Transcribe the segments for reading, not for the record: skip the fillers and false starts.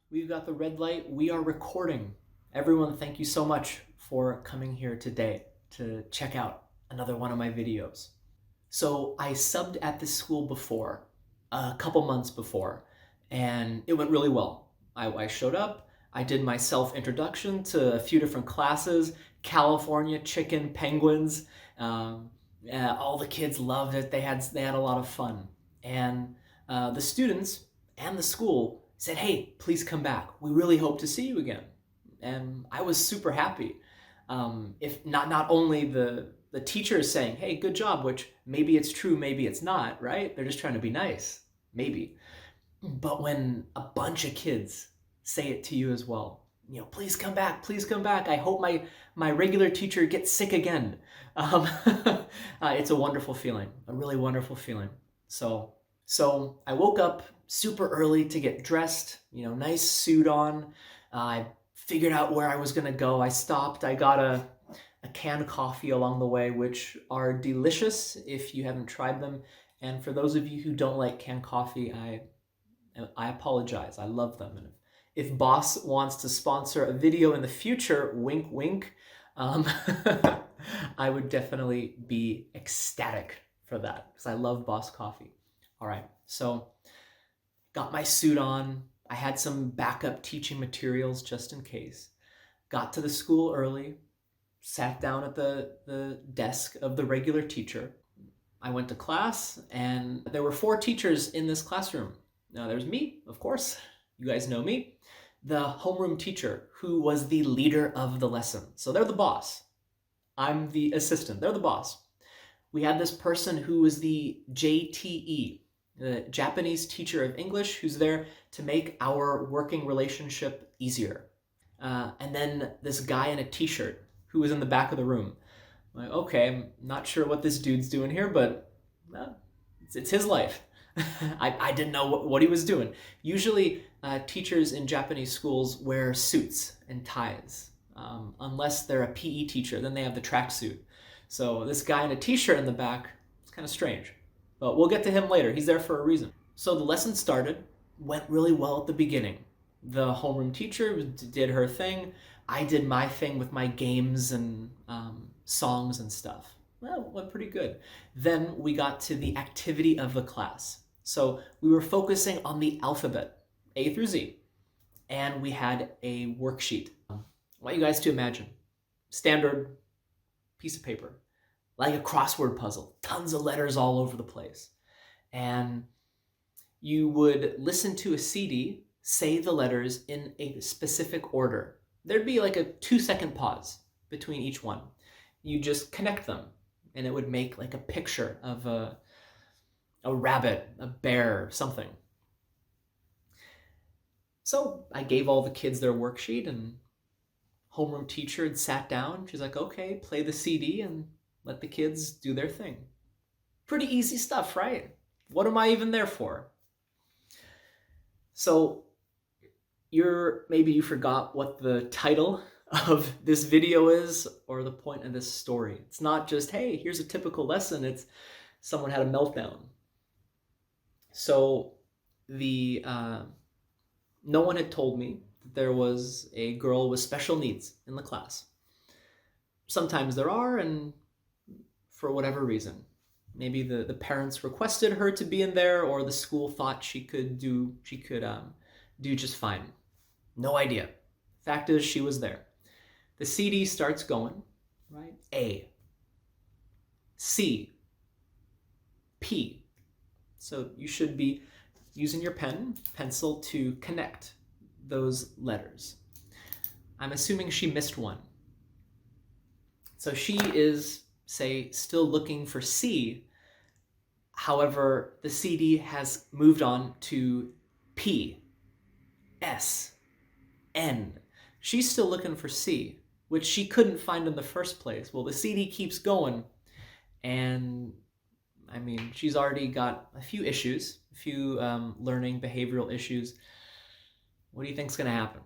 We've got the red light. We are recording. Everyone, thank you so much for coming here today to check out another one of my videos. So I subbed at this school before, a couple months before, and it went really well. I showed up, I did my self-introduction to a few different classes, California chicken penguins. Um, all the kids loved it. They had a lot of fun. And the students and the school said, "Hey, please come back. We really hope to see you again." And I was super happy. If not only the teacher is saying, "Hey, good job," which maybe it's true, maybe it's not, right? They're just trying to be nice, maybe. But when a bunch of kids say it to you as well, "Please come back, please come back. I hope my regular teacher gets sick again." Um, it's a wonderful feeling, a really wonderful feeling. So I woke up super early to get dressed, nice suit on. I figured out where I was gonna go. I stopped. I got a canned coffee along the way, which are delicious if you haven't tried them. And for those of you who don't like canned coffee, I apologize. I love them. And if Boss wants to sponsor a video in the future, wink, wink, um, I would definitely be ecstatic for that because I love Boss coffee. All right, so got my suit on. I had some backup teaching materials just in case. Got to the school early, sat down at the desk of the regular teacher. I went to class, and there were 4 teachers in this classroom. Now, there's me, of course. You guys know me. The homeroom teacher, who was the leader of the lesson. So they're the boss. I'm the assistant. They're the boss. We had this person who was the JTE, the Japanese teacher of English, who's there to make our working relationship easier. And then this guy in a t-shirt who was in the back of the room. I'm like, okay, I'm not sure what this dude's doing here, but it's his life. I didn't know what he was doing. Usually, teachers in Japanese schools wear suits and ties, unless they're a PE teacher. Then they have the tracksuit. So this guy in a t-shirt in the back, it's kind of strange. But we'll get to him later. He's there for a reason. So the lesson started, went really well at the beginning. The homeroom teacher did her thing. I did my thing with my games and songs and stuff. Well, it went pretty good. Then we got to the activity of the class. So we were focusing on the alphabet, A through Z, and we had a worksheet. I want you guys to imagine, standard piece of paper, like a crossword puzzle, tons of letters all over the place. And you would listen to a CD, say the letters in a specific order. There'd be like a 2-second pause between each one. You just connect them, and it would make like a picture of a rabbit, a bear, something. So I gave all the kids their worksheet, and homeroom teacher had sat down. She's like, "Okay, play the CD and let the kids do their thing." Pretty easy stuff, right? What am I even there for? So maybe you forgot what the title of this video is or the point of this story. It's not just, hey, here's a typical lesson. It's someone had a meltdown. So no one had told me that there was a girl with special needs in the class. Sometimes there are, and for whatever reason, maybe the parents requested her to be in there, or the school thought she could do just fine. No idea. Fact is, she was there. The CD starts going, right? A, C, P. So you should be using your pencil to connect those letters. I'm assuming she missed one. So she is, say, still looking for C. However, the CD has moved on to P, S, N. She's still looking for C, which she couldn't find in the first place. Well, the CD keeps going, and I mean, she's already got a few issues, a few learning behavioral issues. What do you think's gonna happen?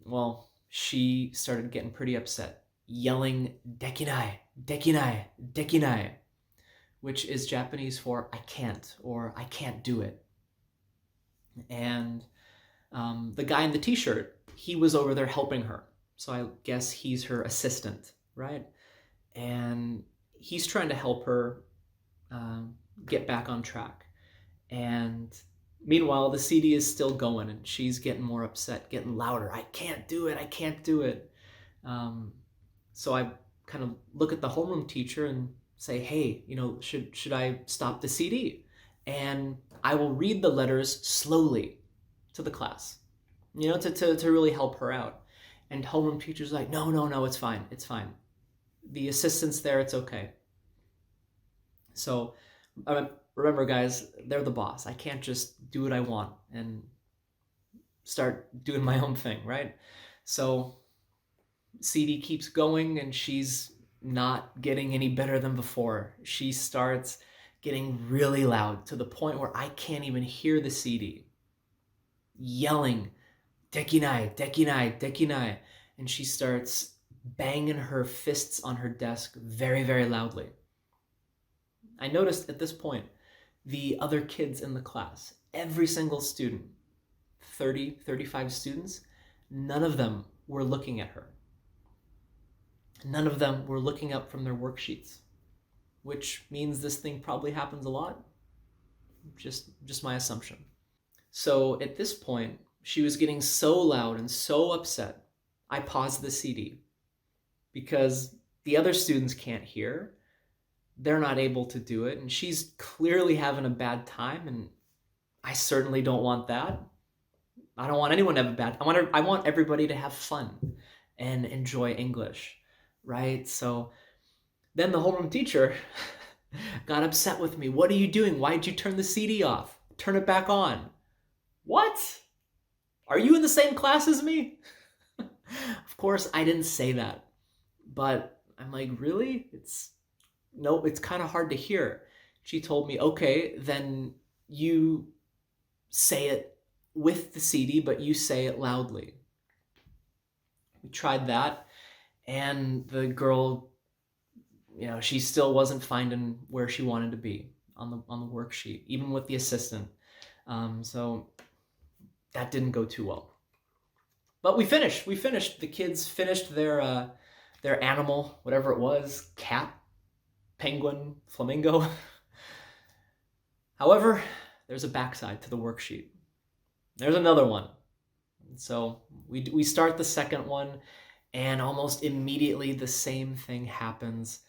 Well, she started getting pretty upset, yelling "dekinai, dekinai, dekinai," which is Japanese for "I can't" or "I can't do it." And The guy in the t-shirt, he was over there helping her. So I guess he's her assistant, right? And he's trying to help her get back on track. And meanwhile, the CD is still going and she's getting more upset, getting louder. I can't do it. I can't do it. So I kind of look at the homeroom teacher and say, hey, should I stop the CD? And I will read the letters slowly to the class, to really help her out. And homeroom teacher's like, no, it's fine. It's fine. The assistant's there. It's okay. So remember, guys, they're the boss. I can't just do what I want and start doing my own thing, right? So CD keeps going and she's not getting any better than before. She starts getting really loud to the point where I can't even hear the CD. Yelling, dekinai, dekinai, dekinai. And she starts banging her fists on her desk very, very loudly. I noticed at this point, the other kids in the class, every single student, 30, 35 students, none of them were looking at her. None of them were looking up from their worksheets, which means this thing probably happens a lot. Just my assumption. So at this point, she was getting so loud and so upset, I paused the CD because the other students can't hear. They're not able to do it, and she's clearly having a bad time, and I certainly don't want that. I don't want anyone to have a bad time. I want everybody to have fun and enjoy English, right? So then the homeroom teacher got upset with me. What are you doing? Why'd you turn the CD off? Turn it back on. What? Are you in the same class as me? Of course, I didn't say that. But I'm like, really? It's kind of hard to hear. She told me, okay, then you say it with the CD, but you say it loudly. We tried that, and the girl, she still wasn't finding where she wanted to be on the worksheet, even with the assistant. So that didn't go too well. But we finished. The kids finished their animal, whatever it was, cat, penguin, flamingo. However, there's a backside to the worksheet. There's another one. So we start the second one, and almost immediately the same thing happens.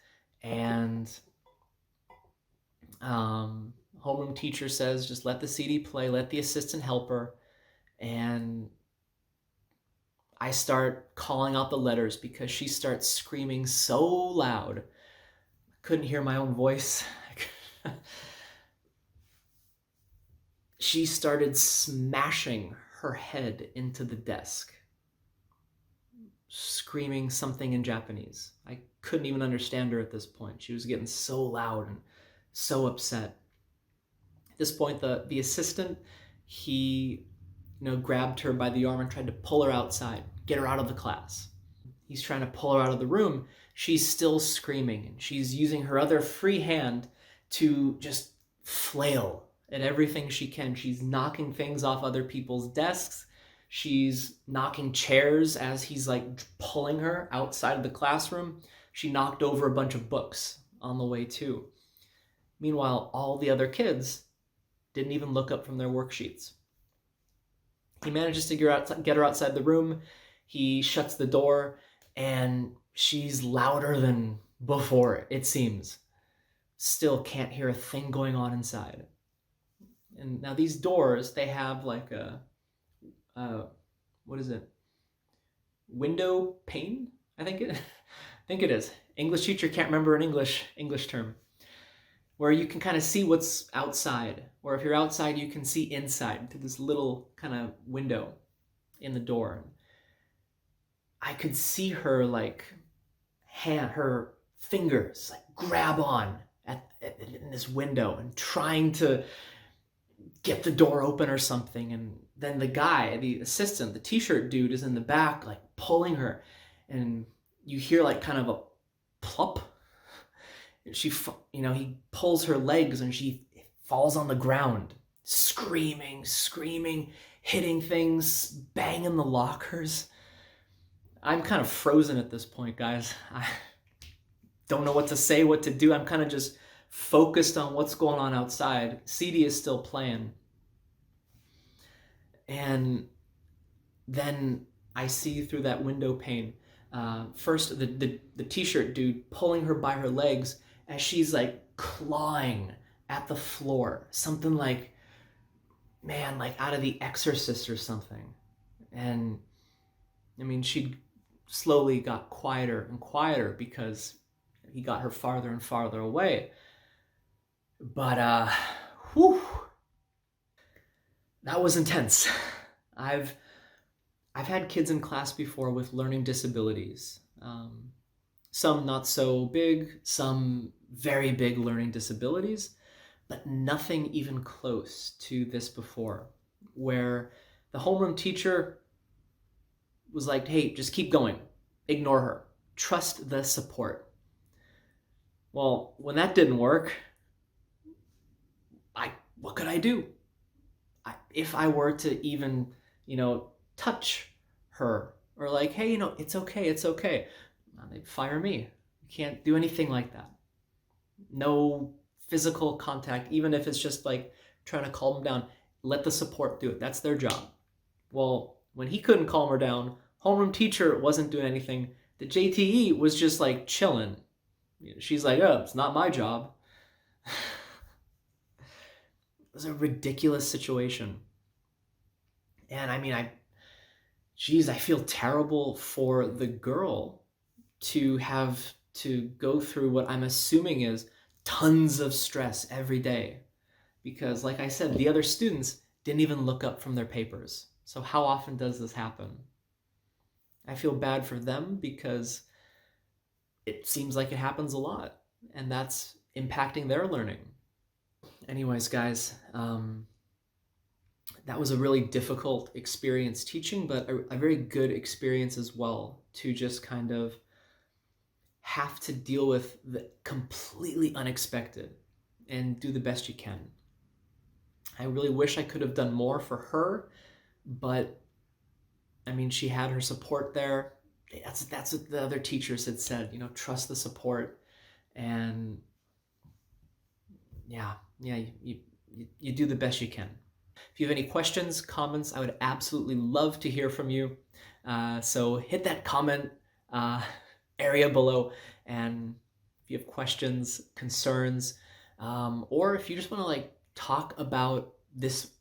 And homeroom teacher says, just let the CD play, let the assistant help her. And I start calling out the letters because she starts screaming so loud. I couldn't hear my own voice. She started smashing her head into the desk, screaming something in Japanese. I couldn't even understand her at this point. She was getting so loud and so upset. At this point, the assistant, he grabbed her by the arm and tried to pull her outside, get her out of the class. He's trying to pull her out of the room. She's still screaming, and she's using her other free hand to just flail at everything she can. She's knocking things off other people's desks. She's knocking chairs as he's pulling her outside of the classroom. She knocked over a bunch of books on the way too. Meanwhile, all the other kids didn't even look up from their worksheets. He manages to get her outside the room. He shuts the door, and she's louder than before, it seems. Still can't hear a thing going on inside. And now these doors, they have what is it? Window pane? I think it is. English teacher can't remember an English term. Where you can kind of see what's outside. Or if you're outside, you can see inside through this little kind of window in the door. I could see her her fingers grab on in this window and trying to get the door open or something. And then the guy, the assistant, the t-shirt dude is in the back pulling her. And you hear kind of a plop. He pulls her legs and she falls on the ground, screaming. hitting things, banging the lockers. I'm kind of frozen at this point, guys. I don't know what to say, what to do. I'm kind of just focused on what's going on outside. CD is still playing. And then I see through that window pane, first the t-shirt dude pulling her by her legs as she's like clawing at the floor. Something like, man, like out of The Exorcist or something. And I mean, she slowly got quieter and quieter because he got her farther and farther away. But whew, that was intense. I've had kids in class before with learning disabilities. Some not so big, some very big learning disabilities, but nothing even close to this before, where the homeroom teacher was like, hey, just keep going, ignore her, trust the support. Well, when that didn't work, what could I do? If I were to even, touch her or like, hey, it's okay, it's okay, they'd fire me. You can't do anything like that. No physical contact, even if it's just like trying to calm them down. Let the support do it. That's their job. Well, when he couldn't calm her down, homeroom teacher wasn't doing anything. The JTE was just like chilling. She's like, oh, it's not my job. It was a ridiculous situation. And I mean, I feel terrible for the girl to have to go through what I'm assuming is tons of stress every day. Because like I said, the other students didn't even look up from their papers. So how often does this happen? I feel bad for them because it seems like it happens a lot, and that's impacting their learning. Anyways, guys, that was a really difficult experience teaching, but a very good experience as well, to just kind of have to deal with the completely unexpected and do the best you can. I really wish I could have done more for her, but I mean, she had her support there. That's what the other teachers had said, trust the support. And yeah, you do the best you can. If you have any questions, comments, I would absolutely love to hear from you. So hit that comment area below. And if you have questions, concerns, or if you just want to like talk about this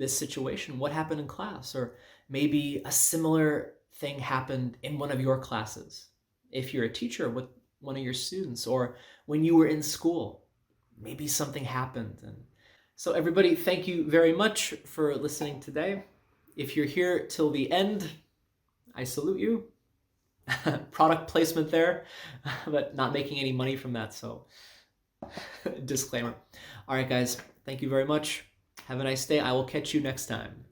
situation, what happened in class, or maybe a similar thing happened in one of your classes. If you're a teacher with one of your students, or when you were in school, maybe something happened. And so everybody, thank you very much for listening today. If you're here till the end, I salute you. Product placement there, but not making any money from that, so disclaimer. All right, guys, thank you very much. Have a nice day. I will catch you next time.